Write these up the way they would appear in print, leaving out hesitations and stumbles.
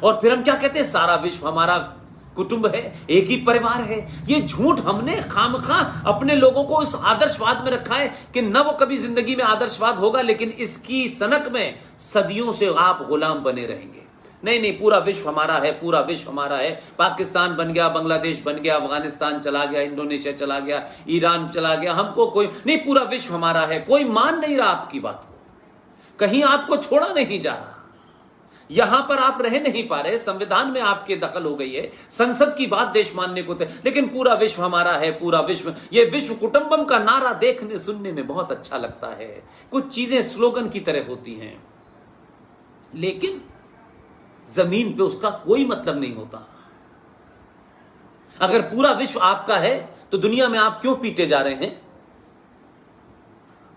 और फिर हम क्या कहते हैं, सारा विश्व हमारा कुटुंब है, एक ही परिवार है। ये झूठ हमने खामखा अपने लोगों को इस आदर्शवाद में रखा है कि न वो कभी जिंदगी में आदर्शवाद होगा, लेकिन इसकी सनक में सदियों से आप गुलाम बने रहेंगे। नहीं नहीं, पूरा विश्व हमारा है, पूरा विश्व हमारा है। पाकिस्तान बन गया, बांग्लादेश बन गया, अफगानिस्तान चला गया, इंडोनेशिया चला गया, ईरान चला गया, हमको कोई नहीं, पूरा विश्व हमारा है। कोई मान नहीं रहा आपकी बात को, कहीं आपको छोड़ा नहीं जा रहा, यहां पर आप रह नहीं पा रहे, संविधान में आपके दखल हो गई है, संसद की बात देश मानने को थे, लेकिन पूरा विश्व हमारा है, पूरा विश्व। ये विश्व कुटुंबम का नारा देखने सुनने में बहुत अच्छा लगता है, कुछ चीजें स्लोगन की तरह होती हैं, लेकिन जमीन पे उसका कोई मतलब नहीं होता। अगर पूरा विश्व आपका है तो दुनिया में आप क्यों पीटे जा रहे हैं?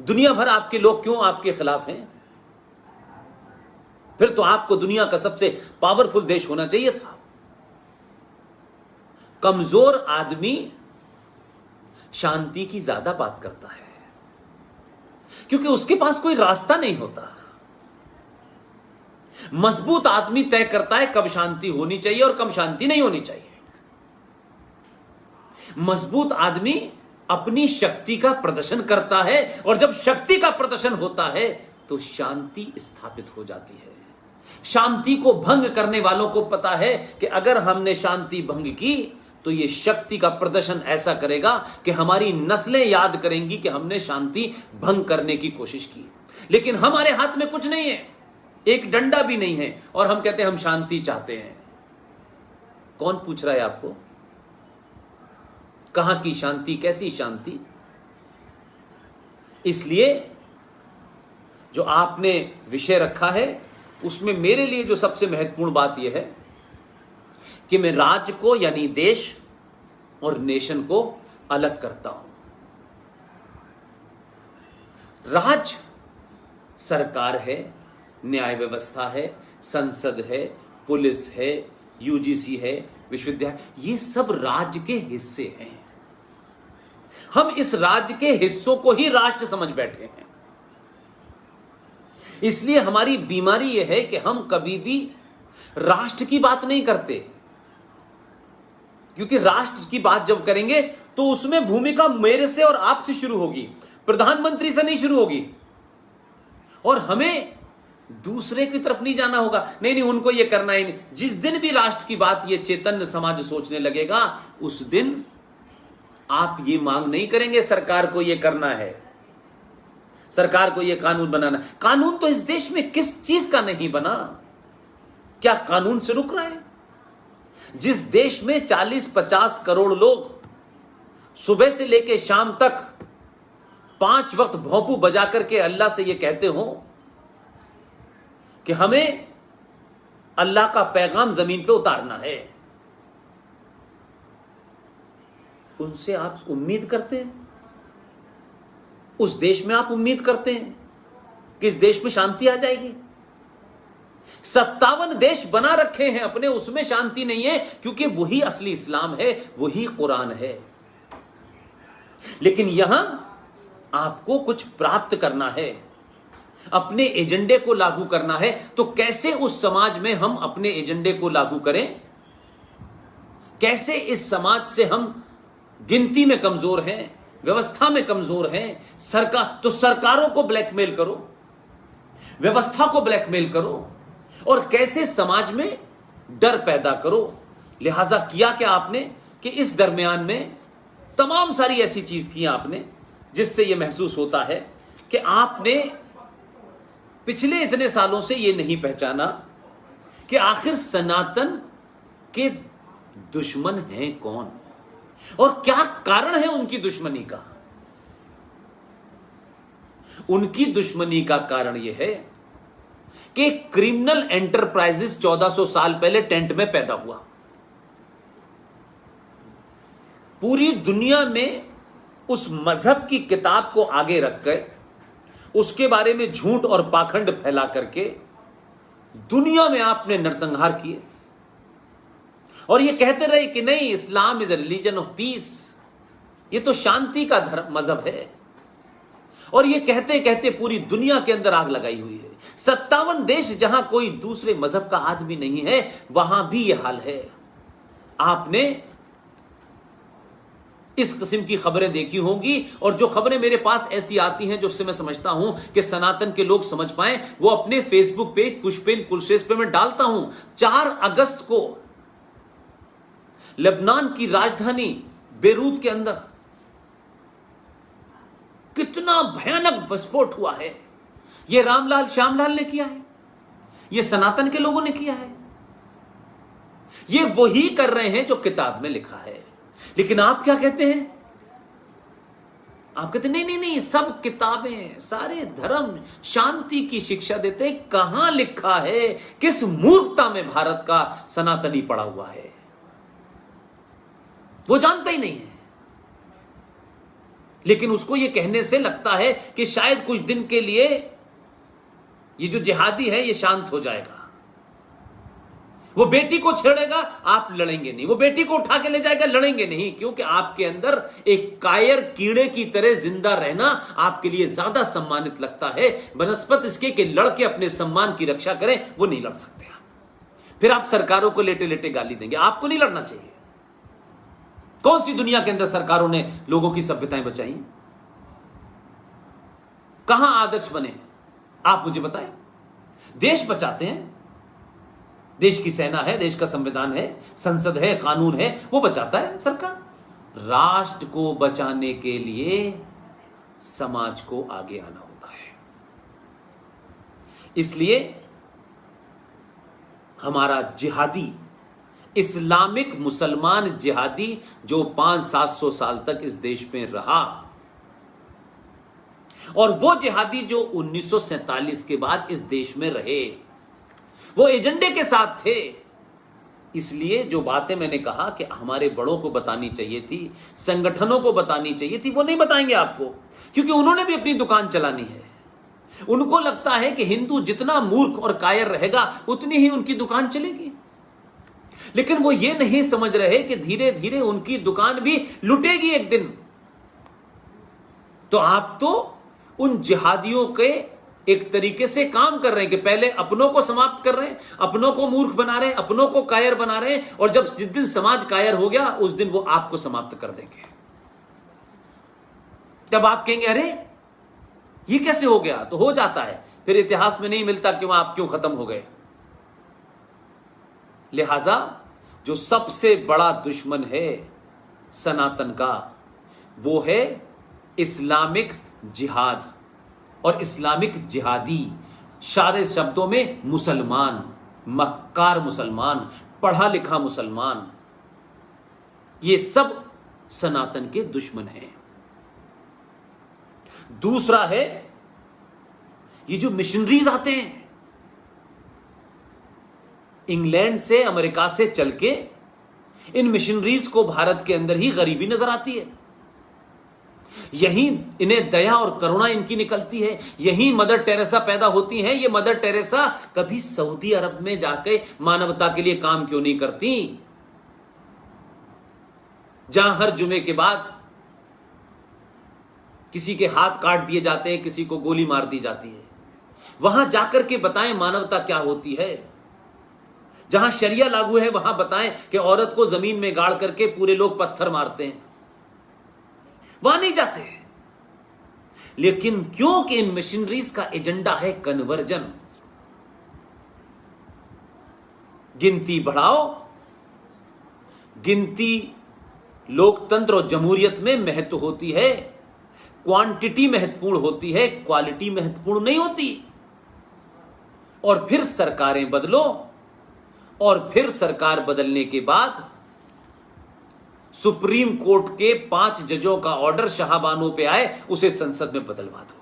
दुनिया भर आपके लोग क्यों आपके खिलाफ हैं? फिर तो आपको दुनिया का सबसे पावरफुल देश होना चाहिए था। कमजोर आदमी शांति की ज्यादा बात करता है, क्योंकि उसके पास कोई रास्ता नहीं होता। मजबूत आदमी तय करता है कब शांति होनी चाहिए और कब शांति नहीं होनी चाहिए। मजबूत आदमी अपनी शक्ति का प्रदर्शन करता है, और जब शक्ति का प्रदर्शन होता है तो शांति स्थापित हो जाती है। शांति को भंग करने वालों को पता है कि अगर हमने शांति भंग की तो यह शक्ति का प्रदर्शन ऐसा करेगा कि हमारी नस्लें याद करेंगी कि हमने शांति भंग करने की कोशिश की। लेकिन हमारे हाथ में कुछ नहीं है, एक डंडा भी नहीं है, और हम कहते हैं हम शांति चाहते हैं। कौन पूछ रहा है आपको? कहां की शांति, कैसी शांति? इसलिए जो आपने विषय रखा है उसमें मेरे लिए जो सबसे महत्वपूर्ण बात यह है कि मैं राज्य को यानी देश और नेशन को अलग करता हूं। राज्य सरकार है, न्याय व्यवस्था है, संसद है, पुलिस है, यूजीसी है, विश्वविद्यालय, ये सब राज्य के हिस्से हैं। हम इस राज्य के हिस्सों को ही राष्ट्र समझ बैठे हैं। इसलिए हमारी बीमारी यह है कि हम कभी भी राष्ट्र की बात नहीं करते, क्योंकि राष्ट्र की बात जब करेंगे तो उसमें भूमिका मेरे से और आपसे शुरू होगी, प्रधानमंत्री से नहीं शुरू होगी, और हमें दूसरे की तरफ नहीं जाना होगा। नहीं नहीं, उनको यह करना ही नहीं। जिस दिन भी राष्ट्र की बात ये चैतन्य समाज सोचने लगेगा, उस दिन आप ये मांग नहीं करेंगे सरकार को ये करना है, सरकार को यह कानून बनाना। कानून तो इस देश में किस चीज का नहीं बना? क्या कानून से रुक रहा है? जिस देश में 40-50 करोड़ लोग सुबह से लेकर शाम तक 5 वक्त भोंपू बजा करके अल्लाह से यह कहते हो कि हमें अल्लाह का पैगाम जमीन पे उतारना है, उनसे आप उम्मीद करते हैं? उस देश में आप उम्मीद करते हैं कि इस देश में शांति आ जाएगी? 57 देश बना रखे हैं अपने, उसमें शांति नहीं है, क्योंकि वही असली इस्लाम है, वही कुरान है। लेकिन यहां आपको कुछ प्राप्त करना है, अपने एजेंडे को लागू करना है। तो कैसे उस समाज में हम अपने एजेंडे को लागू करें? कैसे इस समाज से हम गिनती में कमजोर हैं, व्यवस्था में कमजोर हैं? तो सरकारों को ब्लैकमेल करो, व्यवस्था को ब्लैकमेल करो, और कैसे समाज में डर पैदा करो। लिहाजा किया क्या आपने कि इस दरमियान में तमाम सारी ऐसी चीज की आपने जिससे यह महसूस होता है कि आपने पिछले इतने सालों से यह नहीं पहचाना कि आखिर सनातन के दुश्मन हैं कौन और क्या कारण है उनकी दुश्मनी का। उनकी दुश्मनी का कारण यह है कि क्रिमिनल एंटरप्राइजेस 1400 साल पहले टेंट में पैदा हुआ। पूरी दुनिया में उस मजहब की किताब को आगे रखकर उसके बारे में झूठ और पाखंड फैला करके दुनिया में आपने नरसंहार किए और ये कहते रहे कि नहीं, Islam is a religion of peace, ये तो शांति का धर्म मजहब है। और ये कहते कहते पूरी दुनिया के अंदर आग लगाई हुई है। 57 देश जहां कोई दूसरे मजहब का आदमी नहीं है, वहां भी यह हाल है। आपने इस किस्म की खबरें देखी होंगी, और जो खबरें मेरे पास ऐसी आती हैं जिससे मैं समझता हूं कि सनातन के लोग समझ पाएं, वो अपने फेसबुक पेज पुष्पेन कुलश्रेष्ठ पे मैं डालता हूं। 4 अगस्त को लेबनान की राजधानी बेरूत के अंदर कितना भयानक विस्फोट हुआ है। यह रामलाल श्यामलाल ने किया है, यह सनातन के लोगों ने किया है, ये वही कर रहे हैं जो किताब में लिखा है। लेकिन आप क्या कहते हैं? आप कहते नहीं नहीं नहीं, सब किताबें, सारे धर्म शांति की शिक्षा देते हैं। कहां लिखा है? किस मूर्खता में भारत का सनातनी पड़ा हुआ है, वो जानता ही नहीं है। लेकिन उसको ये कहने से लगता है कि शायद कुछ दिन के लिए ये जो जिहादी है ये शांत हो जाएगा। वो बेटी को छेड़ेगा, आप लड़ेंगे नहीं। वो बेटी को उठा के ले जाएगा, लड़ेंगे नहीं, क्योंकि आपके अंदर एक कायर कीड़े की तरह जिंदा रहना आपके लिए ज्यादा सम्मानित लगता है बनस्पत इसके कि लड़के अपने सम्मान की रक्षा करें। वो नहीं लड़ सकते आप। फिर आप सरकारों को लेटे लेटे गाली देंगे। आपको नहीं लड़ना चाहिए। कौन सी दुनिया के अंदर सरकारों ने लोगों की सभ्यताएं बचाई? कहां आदर्श बने? आप मुझे बताएं। देश बचाते हैं, देश की सेना है, देश का संविधान है, संसद है, कानून है, वो बचाता है सरकार। राष्ट्र को बचाने के लिए समाज को आगे आना होता है। इसलिए हमारा जिहादी, इस्लामिक मुसलमान जिहादी जो 500-700 साल तक इस देश में रहा, और वो जिहादी जो 1947 के बाद इस देश में रहे, वो एजेंडे के साथ थे। इसलिए जो बातें मैंने कहा कि हमारे बड़ों को बतानी चाहिए थी, संगठनों को बतानी चाहिए थी, वो नहीं बताएंगे आपको, क्योंकि उन्होंने भी अपनी दुकान चलानी है। उनको लगता है कि हिंदू जितना मूर्ख और कायर रहेगा उतनी ही उनकी दुकान चलेगी। लेकिन वो ये नहीं समझ रहे कि धीरे धीरे उनकी दुकान भी लुटेगी एक दिन। तो आप तो उन जिहादियों के एक तरीके से काम कर रहे हैं कि पहले अपनों को समाप्त कर रहे हैं, अपनों को मूर्ख बना रहे हैं, अपनों को कायर बना रहे हैं, और जब जिस दिन समाज कायर हो गया उस दिन वो आपको समाप्त कर देंगे। तब आप कहेंगे अरे ये कैसे हो गया? तो हो जाता है, फिर इतिहास में नहीं मिलता कि आप क्यों खत्म हो गए। लिहाजा जो सबसे बड़ा दुश्मन है सनातन का, वो है इस्लामिक जिहाद और इस्लामिक जिहादी। सारे शब्दों में मुसलमान, मक्कार मुसलमान, पढ़ा लिखा मुसलमान, ये सब सनातन के दुश्मन हैं। दूसरा है ये जो मिशनरीज आते हैं इंग्लैंड से, अमेरिका से चल के, इन मिशनरीज को भारत के अंदर ही गरीबी नजर आती है। यहीं इन्हें दया और करुणा इनकी निकलती है, यहीं मदर टेरेसा पैदा होती हैं। ये मदर टेरेसा कभी सऊदी अरब में जाके मानवता के लिए काम क्यों नहीं करती, जहां हर जुमे के बाद किसी के हाथ काट दिए जाते हैं, किसी को गोली मार दी जाती है। वहां जाकर के बताएं मानवता क्या होती है। जहां शरिया लागू है वहां बताएं कि औरत को जमीन में गाड़ करके पूरे लोग पत्थर मारते हैं। वहां नहीं जाते। लेकिन क्योंकि इन मिशनरीज का एजेंडा है कन्वर्जन, गिनती बढ़ाओ, गिनती लोकतंत्र और जमहूरियत में महत्व होती है, क्वांटिटी महत्वपूर्ण होती है, क्वालिटी महत्वपूर्ण नहीं होती। और फिर सरकारें बदलो, और फिर सरकार बदलने के बाद सुप्रीम कोर्ट के 5 जजों का ऑर्डर शाहबानों पे आए, उसे संसद में बदलवा दो।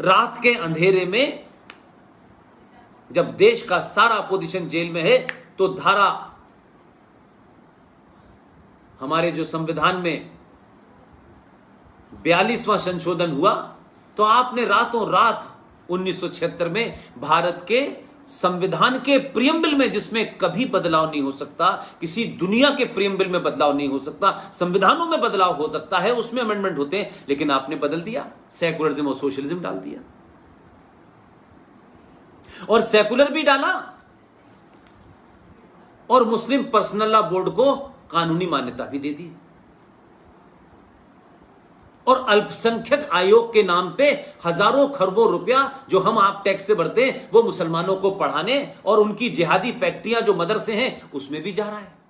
रात के अंधेरे में जब देश का सारा अपोजिशन जेल में है, तो धारा हमारे जो संविधान में 42वां संशोधन हुआ, तो आपने रातों रात 1976 में भारत के संविधान के प्रियम्बल में, जिसमें कभी बदलाव नहीं हो सकता, किसी दुनिया के प्रियम्बल में बदलाव नहीं हो सकता, संविधानों में बदलाव हो सकता है, उसमें अमेंडमेंट होते हैं, लेकिन आपने बदल दिया, सेक्युलरिज्म और सोशलिज्म डाल दिया। और सेकुलर भी डाला और मुस्लिम पर्सनल लॉ बोर्ड को कानूनी मान्यता भी दे दी। और अल्पसंख्यक आयोग के नाम पे हजारों खरबों रुपया जो हम आप टैक्स से भरते हैं वो मुसलमानों को पढ़ाने और उनकी जिहादी फैक्ट्रियां जो मदरसे हैं उसमें भी जा रहा है।